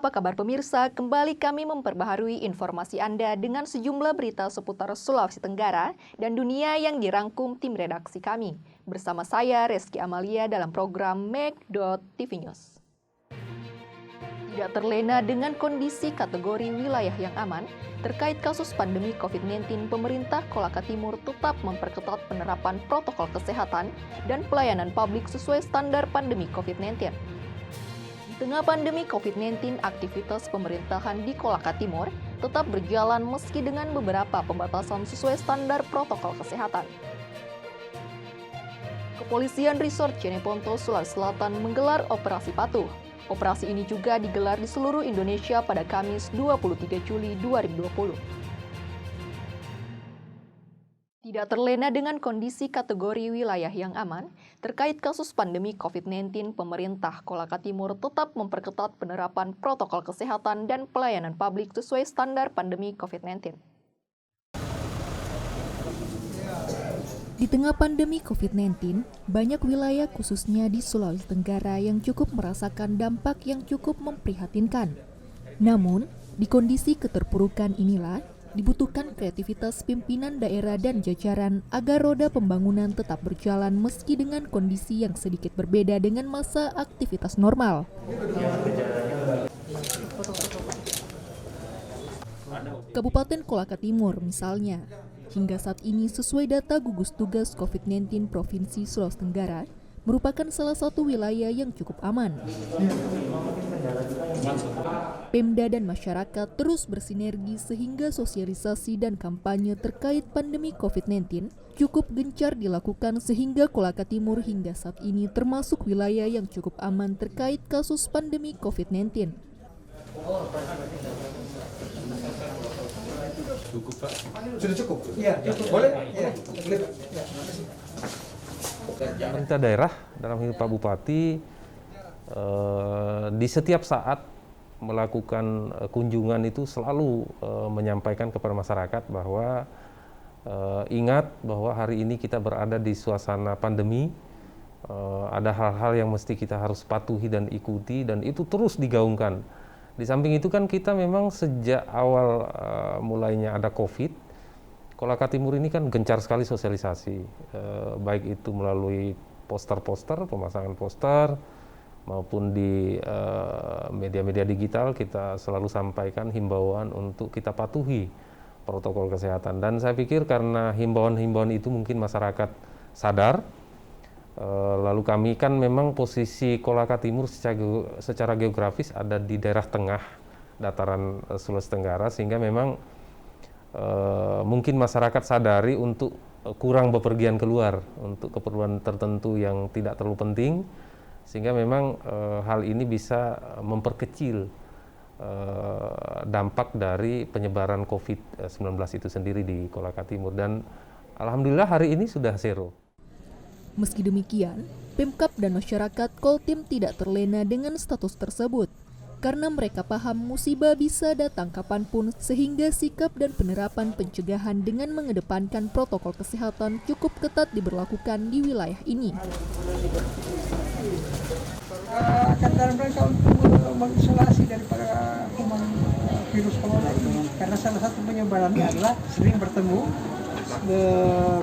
Apa kabar pemirsa? Kembali kami memperbaharui informasi Anda dengan sejumlah berita seputar Sulawesi Tenggara dan dunia yang dirangkum tim redaksi kami. Bersama saya, Reski Amalia, dalam program Make.TV News. Tidak terlena dengan kondisi kategori wilayah yang aman, terkait kasus pandemi COVID-19, pemerintah Kolaka Timur tetap memperketat penerapan protokol kesehatan dan pelayanan publik sesuai standar pandemi COVID-19. Di tengah pandemi COVID-19, aktivitas pemerintahan di Kolaka Timur tetap berjalan meski dengan beberapa pembatasan sesuai standar protokol kesehatan. Kepolisian Resort Jeneponto, Sulawesi Selatan menggelar Operasi Patuh. Operasi ini juga digelar di seluruh Indonesia pada Kamis 23 Juli 2020. Tidak terlena dengan kondisi kategori wilayah yang aman, terkait kasus pandemi COVID-19, pemerintah Kolaka Timur tetap memperketat penerapan protokol kesehatan dan pelayanan publik sesuai standar pandemi COVID-19. Di tengah pandemi COVID-19, banyak wilayah khususnya di Sulawesi Tenggara yang cukup merasakan dampak yang cukup memprihatinkan. Namun, di kondisi keterpurukan inilah, dibutuhkan kreativitas pimpinan daerah dan jajaran agar roda pembangunan tetap berjalan meski dengan kondisi yang sedikit berbeda dengan masa aktivitas normal. Kabupaten Kolaka Timur misalnya, hingga saat ini sesuai data gugus tugas COVID-19 Provinsi Sulawesi Tenggara, merupakan salah satu wilayah yang cukup aman. Pemda dan masyarakat terus bersinergi sehingga sosialisasi dan kampanye terkait pandemi COVID-19 cukup gencar dilakukan sehingga Kolaka Timur hingga saat ini termasuk wilayah yang cukup aman terkait kasus pandemi COVID-19. Cukup, Pak. Sudah cukup? Iya, cukup. Boleh? Iya, boleh, Pak. Pemerintah daerah dalam hal Pak Bupati di setiap saat melakukan kunjungan itu selalu menyampaikan kepada masyarakat bahwa ingat bahwa hari ini kita berada di suasana pandemi, ada hal-hal yang mesti kita harus patuhi dan ikuti, dan itu terus digaungkan. Di samping itu kan kita memang sejak awal mulainya ada COVID, Kolaka Timur ini kan gencar sekali sosialisasi, baik itu melalui poster-poster, pemasangan poster, maupun di media-media digital kita selalu sampaikan himbauan untuk kita patuhi protokol kesehatan. Dan saya pikir karena himbauan-himbauan itu mungkin masyarakat sadar, lalu kami kan memang posisi Kolaka Timur secara geografis ada di daerah tengah dataran Sulawesi Tenggara, sehingga memang mungkin masyarakat sadari untuk kurang bepergian keluar untuk keperluan tertentu yang tidak terlalu penting, sehingga memang hal ini bisa memperkecil dampak dari penyebaran COVID-19 itu sendiri di Kolaka Timur. Dan alhamdulillah hari ini sudah zero. Meski demikian, Pemkab dan masyarakat Koltim tidak terlena dengan status tersebut, karena mereka paham musibah bisa datang kapanpun sehingga sikap dan penerapan pencegahan dengan mengedepankan protokol kesehatan cukup ketat diberlakukan di wilayah ini. Akan dalam rangka untuk mengisolasi daripada kuman virus corona ini, karena salah satu penyebarannya adalah sering bertemu,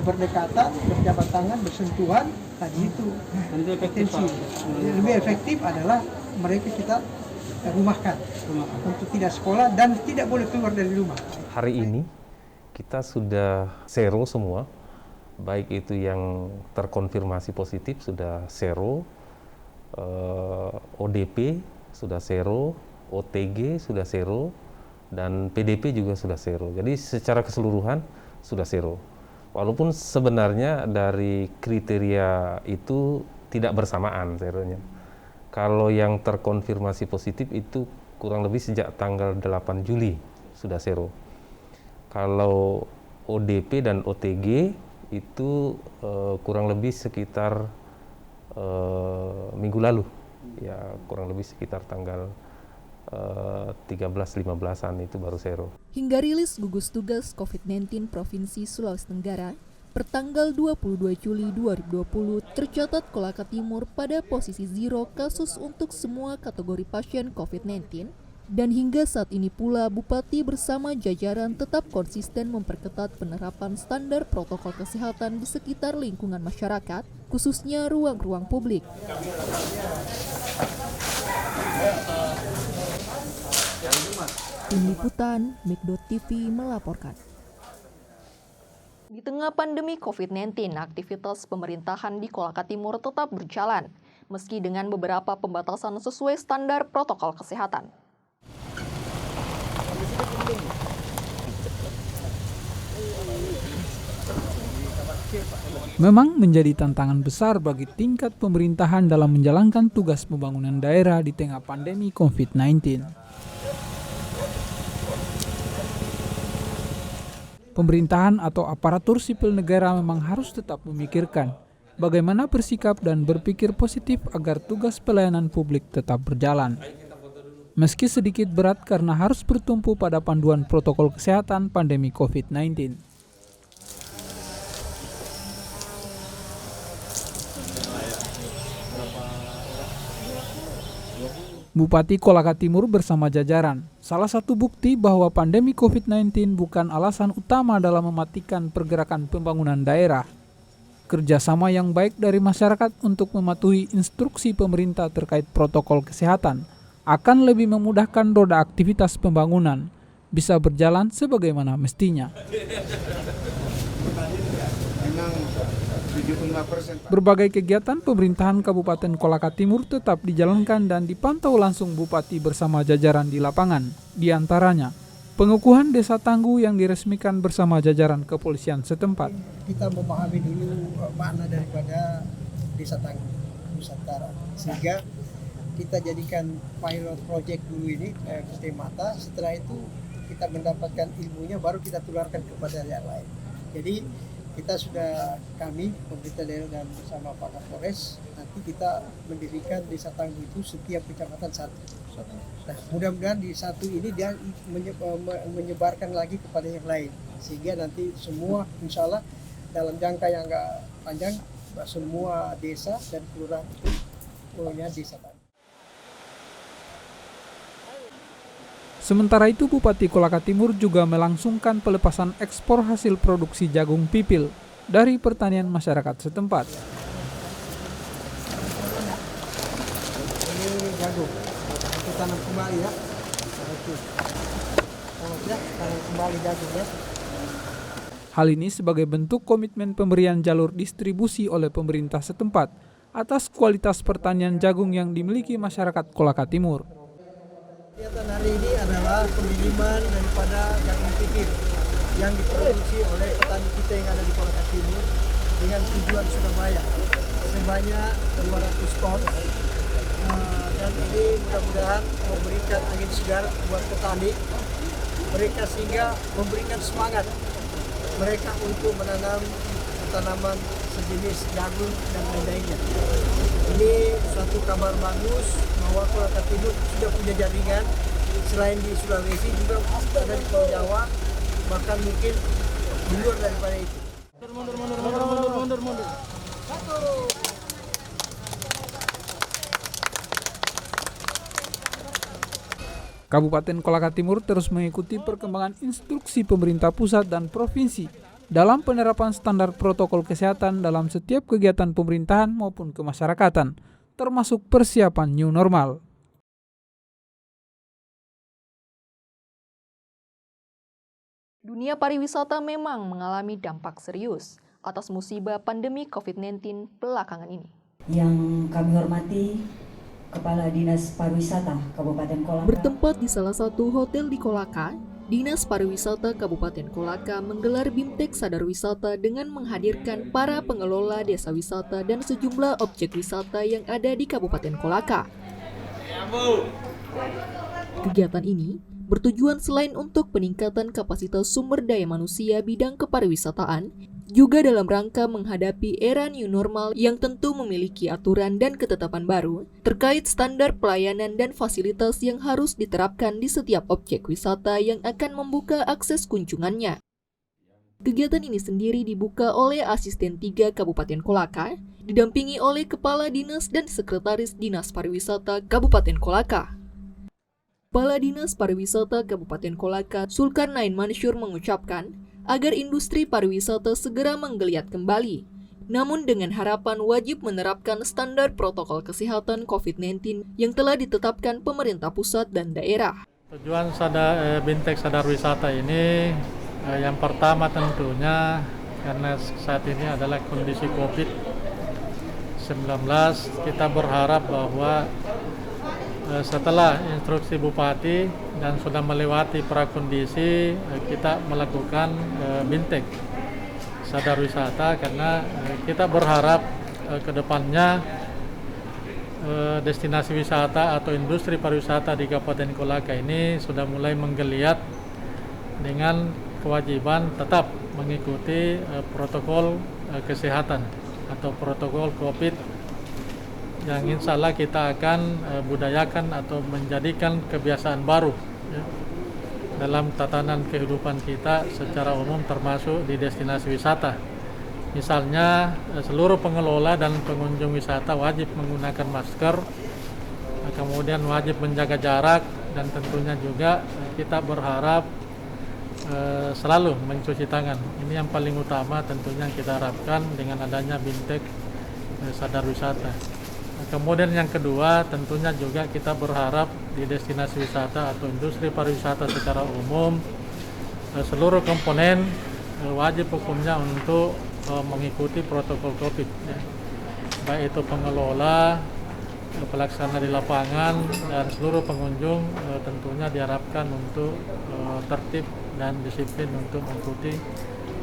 berdekatan, berjabat tangan, bersentuhan, tadi itu potensi. Lebih efektif adalah mereka kita rumahkan untuk tidak sekolah dan tidak boleh keluar dari rumah. Hari ini kita sudah zero semua, baik itu yang terkonfirmasi positif sudah zero, ODP sudah zero, OTG sudah zero, dan PDP juga sudah zero. Jadi secara keseluruhan sudah zero. Walaupun sebenarnya dari kriteria itu tidak bersamaan zeronya. Kalau yang terkonfirmasi positif itu kurang lebih sejak tanggal 8 Juli sudah zero. Kalau ODP dan OTG itu kurang lebih sekitar minggu lalu, ya kurang lebih sekitar tanggal 13-15an itu baru zero. Hingga rilis gugus tugas COVID-19 Provinsi Sulawesi Tenggara, pertanggal 22 Juli 2020 tercatat Kolaka Timur pada posisi zero kasus untuk semua kategori pasien COVID-19 Dan hingga saat ini pula, Bupati bersama jajaran tetap konsisten memperketat penerapan standar protokol kesehatan di sekitar lingkungan masyarakat, khususnya ruang-ruang publik. Tim Liputan, Mik.TV melaporkan. Di tengah pandemi COVID-19, aktivitas pemerintahan di Kolaka Timur tetap berjalan, meski dengan beberapa pembatasan sesuai standar protokol kesehatan. Memang menjadi tantangan besar bagi tingkat pemerintahan dalam menjalankan tugas pembangunan daerah di tengah pandemi COVID-19. Pemerintahan atau aparatur sipil negara memang harus tetap memikirkan bagaimana bersikap dan berpikir positif agar tugas pelayanan publik tetap berjalan. Meski sedikit berat karena harus bertumpu pada panduan protokol kesehatan pandemi COVID-19. Bupati Kolaka Timur bersama jajaran, salah satu bukti bahwa pandemi COVID-19 bukan alasan utama dalam mematikan pergerakan pembangunan daerah. Kerjasama yang baik dari masyarakat untuk mematuhi instruksi pemerintah terkait protokol kesehatan akan lebih memudahkan roda aktivitas pembangunan bisa berjalan sebagaimana mestinya. Berbagai kegiatan pemerintahan Kabupaten Kolaka Timur tetap dijalankan dan dipantau langsung Bupati bersama jajaran di lapangan. Di antaranya, pengukuhan Desa Tangguh yang diresmikan bersama jajaran kepolisian setempat. Kita memahami dulu makna daripada Desa Tangguh Nusantara, sehingga kita jadikan pilot project dulu ini mata. Setelah itu kita mendapatkan ilmunya, baru kita tularkan kepada yang lain. Jadi kita sudah, kami pemerintah daerah dan bersama Pak Kapolres, nanti kita mendirikan Desa Tangguh itu setiap kecamatan satu. Nah, mudah-mudahan di satu ini dia menyebarkan lagi kepada yang lain, sehingga nanti semua insya Allah dalam jangka yang agak panjang semua desa dan kelurahan itu punya Desa Tangguh. Sementara itu, Bupati Kolaka Timur juga melangsungkan pelepasan ekspor hasil produksi jagung pipil dari pertanian masyarakat setempat. Ini jagung, itu tanam kembali ya. Tanam kembali jagung ya. Hal ini sebagai bentuk komitmen pemberian jalur distribusi oleh pemerintah setempat atas kualitas pertanian jagung yang dimiliki masyarakat Kolaka Timur. Kegiatan hari ini adalah pengiriman daripada jagung pipil yang diproduksi oleh petani kita yang ada di Kolaka Timur dengan tujuan Surabaya sebanyak 200 ton, dan ini mudah-mudahan memberikan angin segar buat petani mereka, sehingga memberikan semangat mereka untuk menanam tanaman sejenis jagung dan lain-lainnya. Ini suatu kabar bagus bahwa Kolaka Timur sudah punya jaringan selain di Sulawesi juga ada di Pulau Jawa, bahkan mungkin di luar daripada itu. Mundur. Kabupaten Kolaka Timur terus mengikuti perkembangan instruksi pemerintah pusat dan provinsi dalam penerapan standar protokol kesehatan dalam setiap kegiatan pemerintahan maupun kemasyarakatan, termasuk persiapan new normal. Dunia pariwisata memang mengalami dampak serius atas musibah pandemi COVID-19 belakangan ini. Yang kami hormati Kepala Dinas Pariwisata Kabupaten Kolaka. Bertempat di salah satu hotel di Kolaka, Dinas Pariwisata Kabupaten Kolaka menggelar BIMTEK Sadar Wisata dengan menghadirkan para pengelola desa wisata dan sejumlah objek wisata yang ada di Kabupaten Kolaka. Kegiatan ini bertujuan selain untuk peningkatan kapasitas sumber daya manusia bidang kepariwisataan, juga dalam rangka menghadapi era new normal yang tentu memiliki aturan dan ketetapan baru terkait standar pelayanan dan fasilitas yang harus diterapkan di setiap objek wisata yang akan membuka akses kunjungannya. Kegiatan ini sendiri dibuka oleh Asisten 3 Kabupaten Kolaka, didampingi oleh Kepala Dinas dan Sekretaris Dinas Pariwisata Kabupaten Kolaka. Kepala Dinas Pariwisata Kabupaten Kolaka, Zulkarnain Mansur mengucapkan agar industri pariwisata segera menggeliat kembali. Namun dengan harapan wajib menerapkan standar protokol kesehatan COVID-19 yang telah ditetapkan pemerintah pusat dan daerah. Tujuan Bintek Sadar Wisata ini yang pertama tentunya karena saat ini adalah kondisi COVID-19, kita berharap bahwa setelah instruksi Bupati dan sudah melewati prakondisi, kita melakukan Bintek Sadar Wisata karena kita berharap ke depannya destinasi wisata atau industri pariwisata di Kabupaten Kolaka ini sudah mulai menggeliat dengan kewajiban tetap mengikuti protokol kesehatan atau protokol COVID yang insya Allah kita akan budayakan atau menjadikan kebiasaan baru ya, dalam tatanan kehidupan kita secara umum termasuk di destinasi wisata. Misalnya seluruh pengelola dan pengunjung wisata wajib menggunakan masker, kemudian wajib menjaga jarak, dan tentunya juga kita berharap selalu mencuci tangan. Ini yang paling utama tentunya kita harapkan dengan adanya Bintek Sadar Wisata. Kemudian yang kedua tentunya juga kita berharap di destinasi wisata atau industri pariwisata secara umum seluruh komponen wajib hukumnya untuk mengikuti protokol COVID ya. Baik itu pengelola, pelaksana di lapangan, dan seluruh pengunjung tentunya diharapkan untuk tertib dan disiplin untuk mengikuti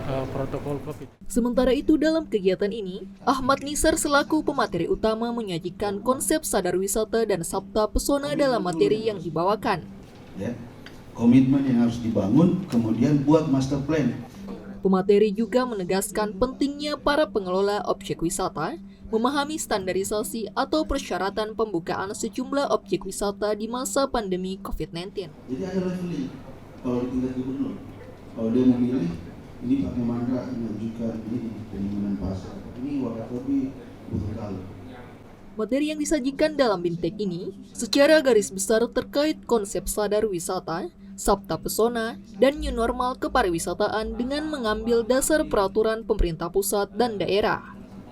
protokol COVID. Sementara itu dalam kegiatan ini, Ahmad Nisar selaku pemateri utama menyajikan konsep sadar wisata dan sabta pesona dalam materi yang dibawakan. Ya, komitmen yang harus dibangun, kemudian buat master plan. Pemateri juga menegaskan pentingnya para pengelola objek wisata memahami standarisasi atau persyaratan pembukaan sejumlah objek wisata di masa pandemi COVID-19. Jadi ada leveling kalau di tingkat gubernur. Kalau dia memilih, ini pakai mangga, menunjukkan ini penimbunan pasar. Ini Wakatobi Bukalalu. Materi yang disajikan dalam Bintek ini secara garis besar terkait konsep sadar wisata, sabta pesona, dan new normal kepariwisataan dengan mengambil dasar peraturan pemerintah pusat dan daerah.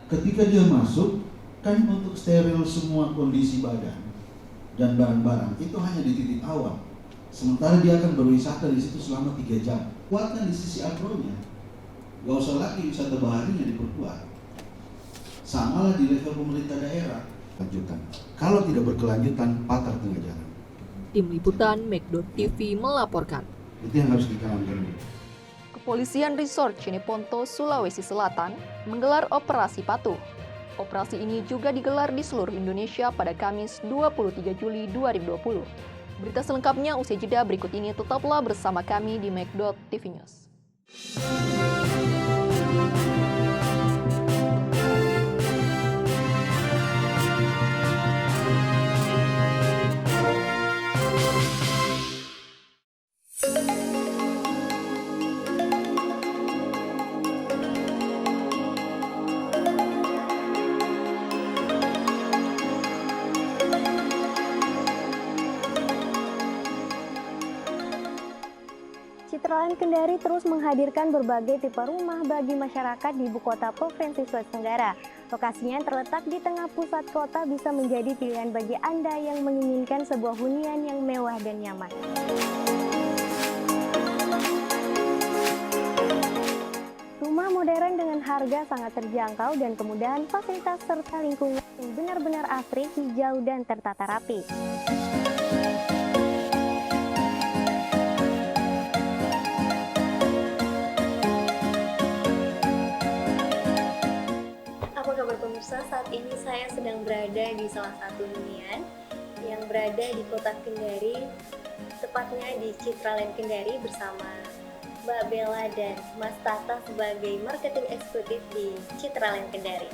Ketika dia masuk, kan untuk steril semua kondisi badan dan barang-barang itu hanya di titik awal. Sementara dia akan berwisata di situ selama 3 jam. Kuatkan di sisi agronya. Gak usah lagi wisata baharinya diperkuat. Samalah di level pemerintah daerah. Lanjutkan. Kalau tidak berkelanjutan, patah tengah jalan. Tim Liputan Make.TV melaporkan. Itu yang harus dijalankan. Kepolisian Resort Cineponto, Sulawesi Selatan menggelar Operasi Patuh. Operasi ini juga digelar di seluruh Indonesia pada Kamis 23 Juli 2020. Berita selengkapnya usai jeda berikut ini, tetaplah bersama kami di Make.TV News. Citraland Kendari terus menghadirkan berbagai tipe rumah bagi masyarakat di ibu kota Provinsi Sulawesi Tenggara. Lokasinya yang terletak di tengah pusat kota bisa menjadi pilihan bagi Anda yang menginginkan sebuah hunian yang mewah dan nyaman. Rumah modern dengan harga sangat terjangkau dan kemudahan fasilitas serta lingkungan yang benar-benar asri, hijau, dan tertata rapi. Pemirsa, saat ini saya sedang berada di salah satu hunian yang berada di kota Kendari, tepatnya di Citraland Kendari bersama Mbak Bella dan Mas Tata sebagai marketing eksekutif di Citraland Kendari.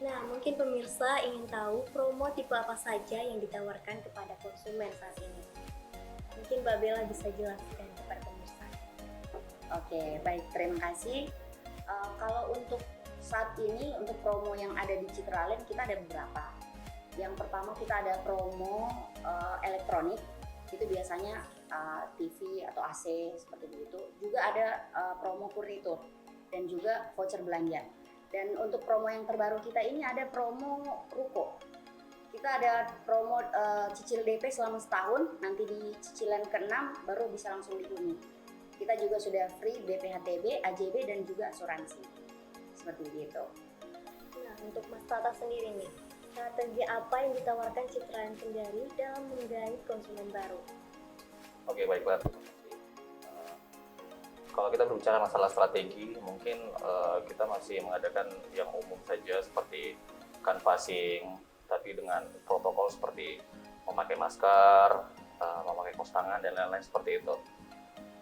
Nah, mungkin pemirsa ingin tahu promo tipe apa saja yang ditawarkan kepada konsumen saat ini. Mungkin Mbak Bella bisa jelaskan kepada pemirsa. Oke, baik, terima kasih. Kalau untuk saat ini untuk promo yang ada di Citraland kita ada beberapa. Yang pertama kita ada promo elektronik, itu biasanya TV atau AC seperti begitu. Juga ada promo furnitur dan juga voucher belanja. Dan untuk promo yang terbaru kita ini ada promo ruko. Kita ada promo cicil DP selama setahun, nanti di cicilan ke-6 baru bisa langsung dihuni. Kita juga sudah free BPHTB, AJB dan juga asuransi. Seperti itu. Nah, untuk Mas Tata sendiri nih, strategi apa yang ditawarkan Citraland Kendari dalam menggait konsumen baru? Oke, baik Mbak. Kalau kita berbicara masalah strategi, mungkin kita masih mengadakan yang umum saja seperti canvassing, tapi dengan protokol seperti memakai masker, memakai kaos tangan dan lain-lain seperti itu.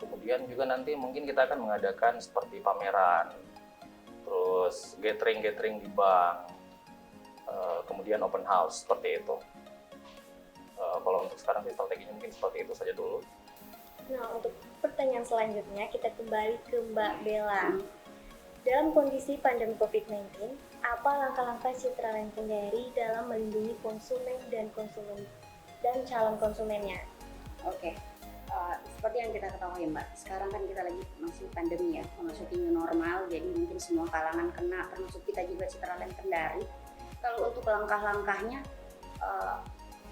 Kemudian juga nanti mungkin kita akan mengadakan seperti pameran, terus gathering di bank, kemudian open house seperti itu. Kalau untuk sekarang sih strateginya mungkin seperti itu saja dulu. Nah, untuk pertanyaan selanjutnya kita kembali ke Mbak Bella. Dalam kondisi pandemi COVID-19, apa langkah-langkah Citraland Kendari dalam melindungi konsumen dan calon konsumennya? Oke. Seperti yang kita ketahui Mbak, sekarang kan kita lagi masih pandemi ya, memasuki new normal, jadi mungkin semua kalangan kena, termasuk kita juga Citraland Kendari. Kalau untuk langkah-langkahnya,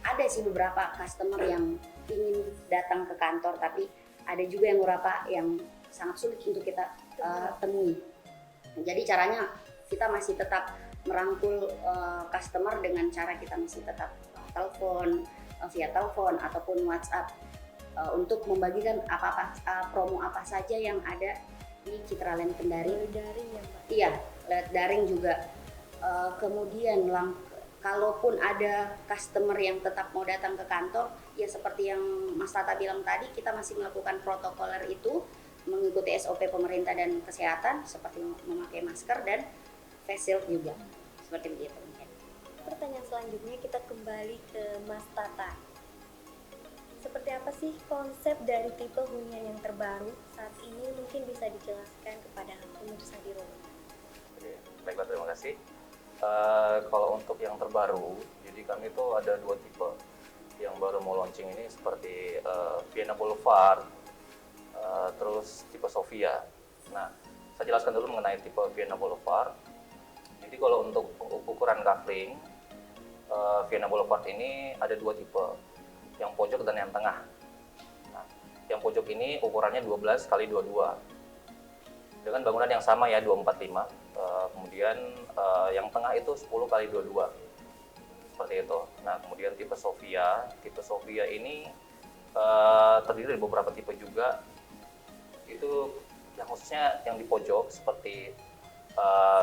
ada sih beberapa customer yang ingin datang ke kantor, tapi ada juga yang beberapa yang sangat sulit untuk kita temui. Jadi caranya kita masih tetap merangkul customer dengan cara kita masih tetap telepon, via telepon ataupun WhatsApp untuk membagikan promo apa saja yang ada di Citraland Kendari. Daring ya Mbak? Iya, lewat daring juga. Kemudian kalaupun ada customer yang tetap mau datang ke kantor, ya seperti yang Mas Tata bilang tadi, kita masih melakukan protokoler itu, mengikuti SOP pemerintah dan kesehatan, seperti memakai masker dan face shield juga. Seperti begitu. Pertanyaan selanjutnya kita kembali ke Mas Tata. Seperti apa sih konsep dari tipe hunian yang terbaru saat ini, mungkin bisa dijelaskan kepada pemirsa di rumah? Baiklah, terima kasih. Kalau untuk yang terbaru, jadi kami itu ada 2 tipe. Yang baru mau launching ini seperti Vienna Boulevard, terus tipe Sofia. Nah, saya jelaskan dulu mengenai tipe Vienna Boulevard. Jadi kalau untuk ukuran kafling, Vienna Boulevard ini ada 2 tipe, yang pojok dan yang tengah. Nah, yang pojok ini ukurannya 12 x 22 dengan bangunan yang sama ya, 245. Kemudian yang tengah itu 10 x 22 seperti itu. Nah, kemudian tipe Sofia ini terdiri dari beberapa tipe juga. Itu yang khususnya yang di pojok seperti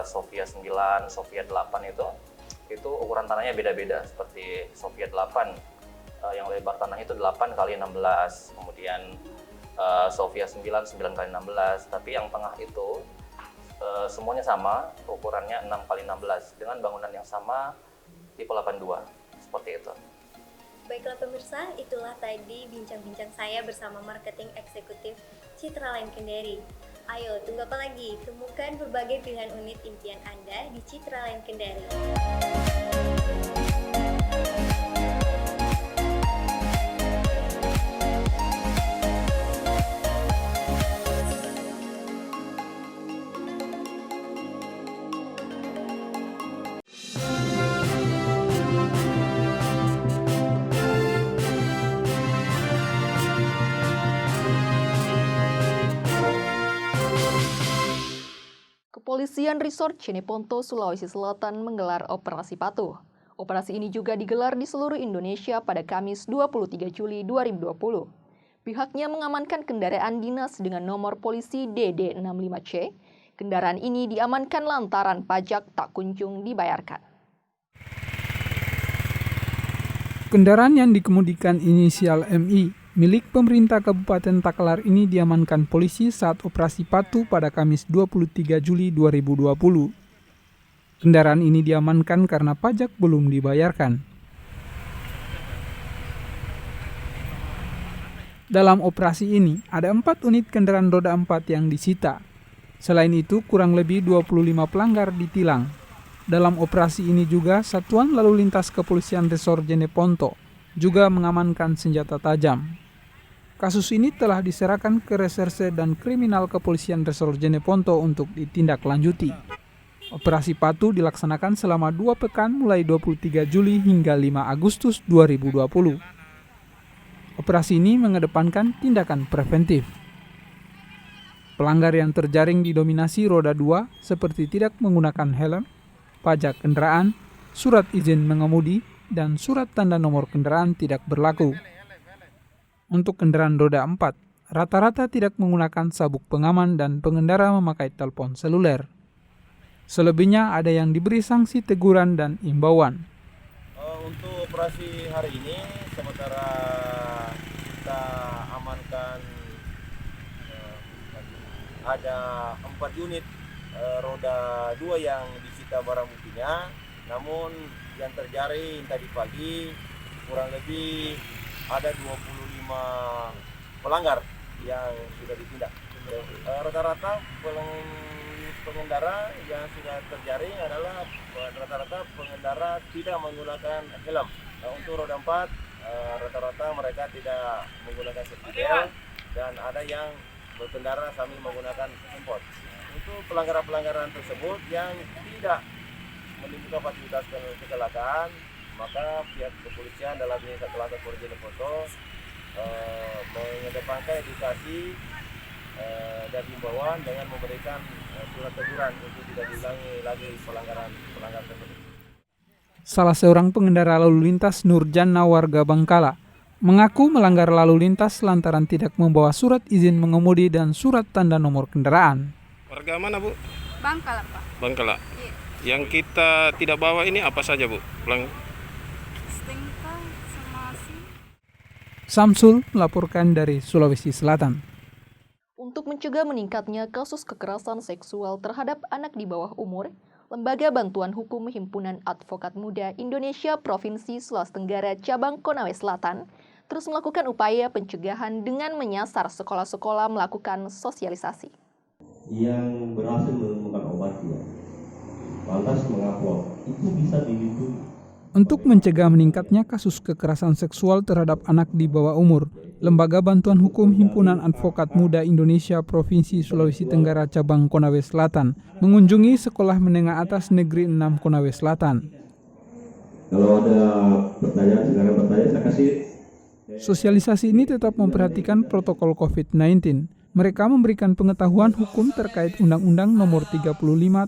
Sofia 9, Sofia 8 itu ukuran tanahnya beda-beda. Seperti Sofia 8 yang lebar tanahnya itu 8 x 16, kemudian Sofia 9 x 16, tapi yang tengah itu semuanya sama, ukurannya 6 x 16 dengan bangunan yang sama, tipe 82, seperti itu. Baiklah pemirsa, itulah tadi bincang-bincang saya bersama Marketing Eksekutif Citraland Kendari. Ayo, tunggu apa lagi? Temukan berbagai pilihan unit impian Anda di Citraland Kendari. Kepolisian Resort Cineponto, Sulawesi Selatan menggelar Operasi Patuh. Operasi ini juga digelar di seluruh Indonesia pada Kamis 23 Juli 2020. Pihaknya mengamankan kendaraan dinas dengan nomor polisi DD65C. Kendaraan ini diamankan lantaran pajak tak kunjung dibayarkan. Kendaraan yang dikemudikan inisial MI milik pemerintah Kabupaten Takalar ini diamankan polisi saat operasi patuh pada Kamis 23 Juli 2020. Kendaraan ini diamankan karena pajak belum dibayarkan. Dalam operasi ini, ada 4 unit kendaraan roda 4 yang disita. Selain itu, kurang lebih 25 pelanggar ditilang. Dalam operasi ini juga, Satuan Lalu Lintas Kepolisian Resor Jeneponto juga mengamankan senjata tajam. Kasus ini telah diserahkan ke Reserse dan Kriminal Kepolisian Resor Jeneponto untuk ditindaklanjuti. Operasi Patu dilaksanakan selama 2 pekan mulai 23 Juli hingga 5 Agustus 2020. Operasi ini mengedepankan tindakan preventif. Pelanggar yang terjaring didominasi roda 2 seperti tidak menggunakan helm, pajak kendaraan, surat izin mengemudi, dan surat tanda nomor kendaraan tidak berlaku. Untuk kendaraan roda 4, rata-rata tidak menggunakan sabuk pengaman dan pengendara memakai telepon seluler. Selebihnya ada yang diberi sanksi teguran dan imbauan. Untuk operasi hari ini, sementara kita amankan ada 4 unit roda 2 yang disita barang buktinya, namun yang terjaring tadi pagi kurang lebih ada 25 pelanggar yang sudah ditindak. Rata-rata pengendara yang sudah terjaring adalah rata-rata pengendara tidak menggunakan helm. Untuk roda 4 rata-rata mereka tidak menggunakan safety belt dan ada yang berkendara sambil menggunakan handphone. Untuk pelanggaran-pelanggaran tersebut yang tidak menimbulkan fasilitas kecelakaan, maka pihak kepolisian dalam ini Satlantas Polres Jeneponto mengedepankan edukasi dan himbauan dengan memberikan surat teguran untuk tidak diulangi lagi pelanggaran tersebut. Salah seorang pengendara lalu lintas, Nurjana warga Bangkala, mengaku melanggar lalu lintas lantaran tidak membawa surat izin mengemudi dan surat tanda nomor kendaraan. Warga mana, Bu? Bangkala, Pak. Bangkala. Iya. Yang kita tidak bawa ini apa saja, Bu? STNK sama SIM. Samsul melaporkan dari Sulawesi Selatan. Untuk mencegah meningkatnya kasus kekerasan seksual terhadap anak di bawah umur, Lembaga Bantuan Hukum Himpunan Advokat Muda Indonesia Provinsi Sulawesi Tenggara Cabang Konawe Selatan terus melakukan upaya pencegahan dengan menyasar sekolah-sekolah melakukan sosialisasi. Yang berhasil menemukan obatnya, lantas mengupload, itu bisa dilindungi. Untuk mencegah meningkatnya kasus kekerasan seksual terhadap anak di bawah umur, Lembaga Bantuan Hukum Himpunan Advokat Muda Indonesia Provinsi Sulawesi Tenggara Cabang Konawe Selatan mengunjungi Sekolah Menengah Atas Negeri 6 Konawe Selatan. Kalau ada pertanyaan, silakan bertanya, saya kasih. Sosialisasi ini tetap memperhatikan protokol COVID-19. Mereka memberikan pengetahuan hukum terkait Undang-Undang Nomor 35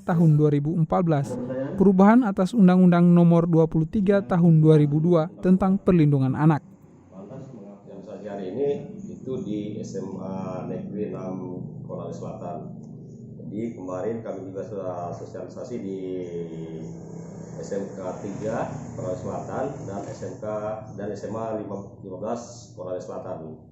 Tahun 2014, perubahan atas Undang-Undang Nomor 23 Tahun 2002 tentang perlindungan anak. Yang saja hari ini itu di SMA Negeri 6 Konawe Selatan. Jadi kemarin kami juga sudah sosialisasi di SMK 3 Konawe Selatan dan SMK dan SMA 15 Konawe Selatan.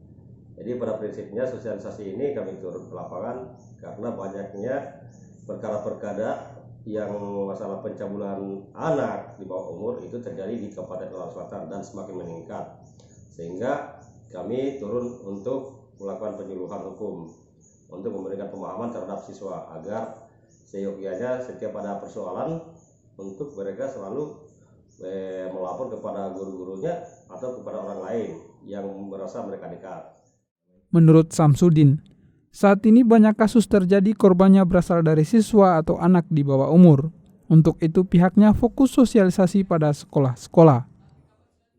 Jadi pada prinsipnya sosialisasi ini kami turun ke lapangan karena banyaknya perkara-perkara yang masalah pencabulan anak di bawah umur itu terjadi di Kabupaten Konawe Selatan dan semakin meningkat. Sehingga kami turun untuk melakukan penyuluhan hukum untuk memberikan pemahaman terhadap siswa agar seyogyanya setiap ada persoalan untuk mereka selalu melapor kepada guru-gurunya atau kepada orang lain yang merasa mereka dekat. Menurut Samsudin, saat ini banyak kasus terjadi korbannya berasal dari siswa atau anak di bawah umur. Untuk itu pihaknya fokus sosialisasi pada sekolah-sekolah.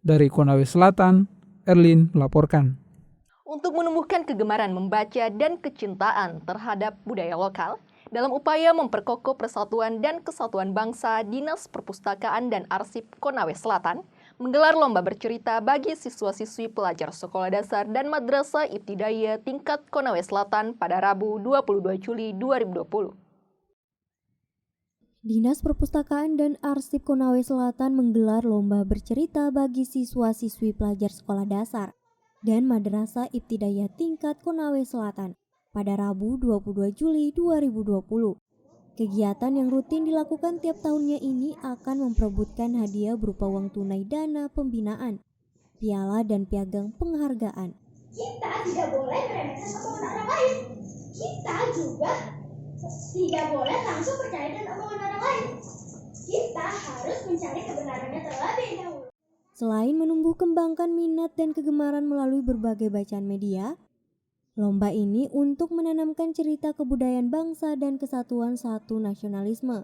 Dari Konawe Selatan, Erlin melaporkan. Untuk menumbuhkan kegemaran membaca dan kecintaan terhadap budaya lokal, dalam upaya memperkokoh persatuan dan kesatuan bangsa, Dinas Perpustakaan dan Arsip Konawe Selatan menggelar lomba bercerita bagi siswa-siswi pelajar sekolah dasar dan madrasah ibtidaiyah tingkat Konawe Selatan pada Rabu 22 Juli 2020. Dinas Perpustakaan dan Arsip Konawe Selatan menggelar lomba bercerita bagi siswa-siswi pelajar sekolah dasar dan madrasah ibtidaiyah tingkat Konawe Selatan pada Rabu 22 Juli 2020. Kegiatan yang rutin dilakukan tiap tahunnya ini akan memperebutkan hadiah berupa uang tunai dana pembinaan, piala dan piagam penghargaan. Kita tidak boleh meremehkan omongan orang lain. Kita juga tidak boleh langsung percaya dengan omongan orang lain. kita harus mencari kebenarannya terlebih dahulu. Selain menumbuh kembangkan minat dan kegemaran melalui berbagai bacaan media, lomba ini untuk menanamkan cerita kebudayaan bangsa dan kesatuan satu nasionalisme.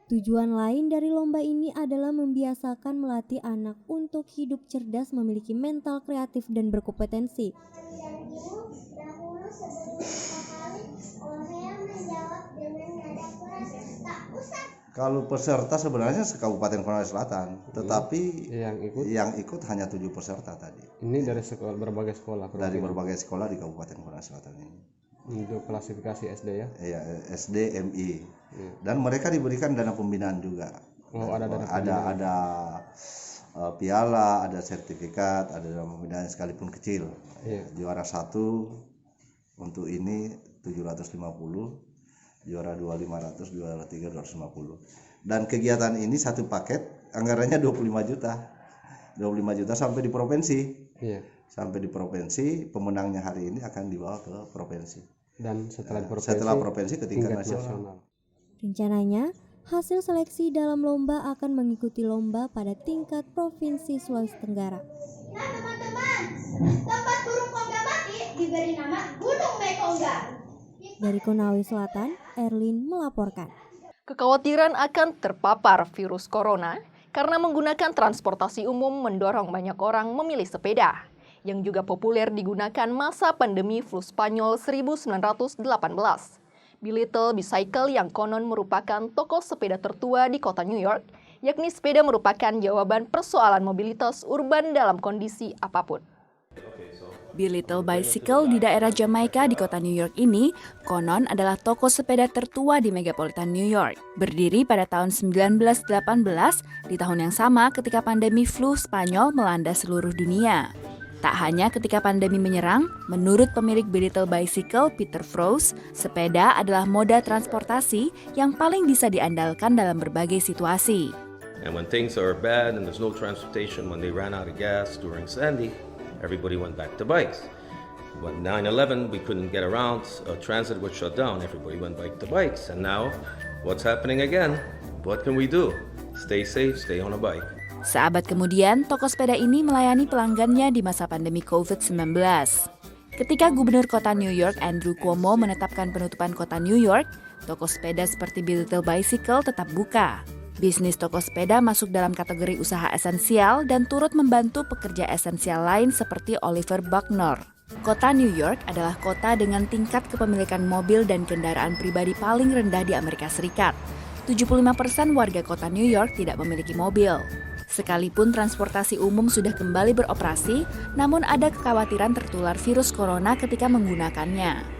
Tujuan lain dari lomba ini adalah membiasakan melatih anak untuk hidup cerdas, memiliki mental kreatif dan berkompetensi. Kalau peserta sebenarnya se-Kabupaten Konawe Selatan, tetapi yang ikut hanya 7 peserta tadi. Ini dari berbagai sekolah? Dari berbagai sekolah di Kabupaten Konawe Selatan ini. Untuk klasifikasi SD ya? Iya, SD, MI. Ya. Dan mereka diberikan dana pembinaan juga. Oh, ada dana pembinaan. Ada piala, ada sertifikat, ada dana pembinaan sekalipun kecil. Ya. Juara 1 untuk ini 750. Juara 2 500, juara 3 250. Dan kegiatan ini satu paket anggarannya 25 juta. 25 juta sampai di provinsi. Iya. Sampai di provinsi, pemenangnya hari ini akan dibawa ke provinsi. Dan setelah provinsi ke tingkat nasional. Rencananya, hasil seleksi dalam lomba akan mengikuti lomba pada tingkat Provinsi Sulawesi Tenggara. Nah teman-teman, tempat burung kongga mati diberi nama Gunung Mekongga. Dari Konawe Selatan, Erlin melaporkan. Kekhawatiran akan terpapar virus corona karena menggunakan transportasi umum mendorong banyak orang memilih sepeda, yang juga populer digunakan masa pandemi flu Spanyol 1918. Belittle Bicycle yang konon merupakan toko sepeda tertua di kota New York, yakni sepeda merupakan jawaban persoalan mobilitas urban dalam kondisi apapun. Belittle Bicycle di daerah Jamaica di kota New York ini konon adalah toko sepeda tertua di megapolitan New York. Berdiri pada tahun 1918, di tahun yang sama ketika pandemi flu Spanyol melanda seluruh dunia. Tak hanya ketika pandemi menyerang, menurut pemilik Belittle Bicycle, Peter Froese, sepeda adalah moda transportasi yang paling bisa diandalkan dalam berbagai situasi. And when things are bad and there's no transportation, when they ran out of gas during Sandy, everybody went back to bikes. When 9/11, we couldn't get around, transit was shut down, everybody went back to bikes. And now, what's happening again? What can we do? Stay safe, stay on a bike. Seabad kemudian, toko sepeda ini melayani pelanggannya di masa pandemi COVID-19. Ketika Gubernur Kota New York Andrew Cuomo menetapkan penutupan kota New York, toko sepeda seperti Belittle Bicycle tetap buka. Bisnis toko sepeda masuk dalam kategori usaha esensial dan turut membantu pekerja esensial lain seperti Oliver Bucknor. Kota New York adalah kota dengan tingkat kepemilikan mobil dan kendaraan pribadi paling rendah di Amerika Serikat. 75% warga kota New York tidak memiliki mobil. Sekalipun transportasi umum sudah kembali beroperasi, namun ada kekhawatiran tertular virus corona ketika menggunakannya.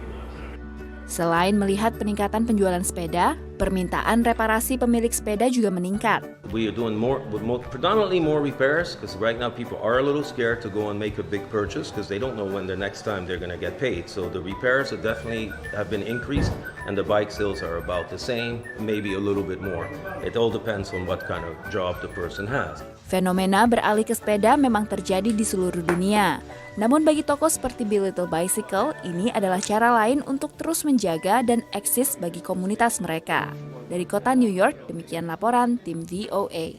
Selain melihat peningkatan penjualan sepeda, permintaan reparasi pemilik sepeda juga meningkat. We are doing predominantly more repairs because right now people are a little scared to go and make a big purchase because they don't know when the next time they're going to get paid. So the repairs are definitely have been increased and the bike sales are about the same, maybe a little bit more. It all depends on what kind of job the person has. Fenomena beralih ke sepeda memang terjadi di seluruh dunia. Namun bagi toko seperti Belittle Bicycle, ini adalah cara lain untuk terus menjaga dan eksis bagi komunitas mereka. Dari kota New York, demikian laporan tim VOA.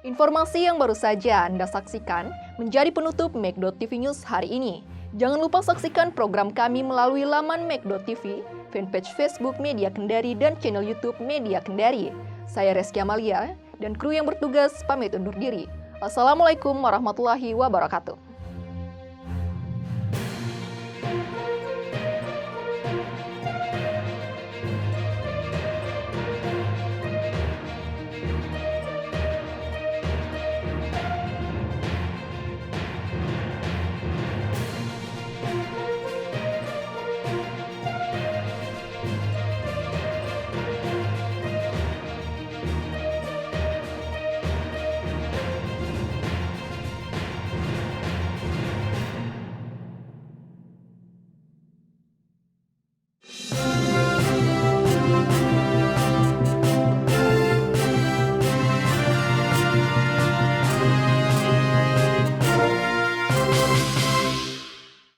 Informasi yang baru saja Anda saksikan menjadi penutup Make.TV News hari ini. Jangan lupa saksikan program kami melalui laman Make.TV, fanpage Facebook Media Kendari, dan channel YouTube Media Kendari. Saya Reski Amalia dan kru yang bertugas pamit undur diri. Assalamualaikum warahmatullahi wabarakatuh.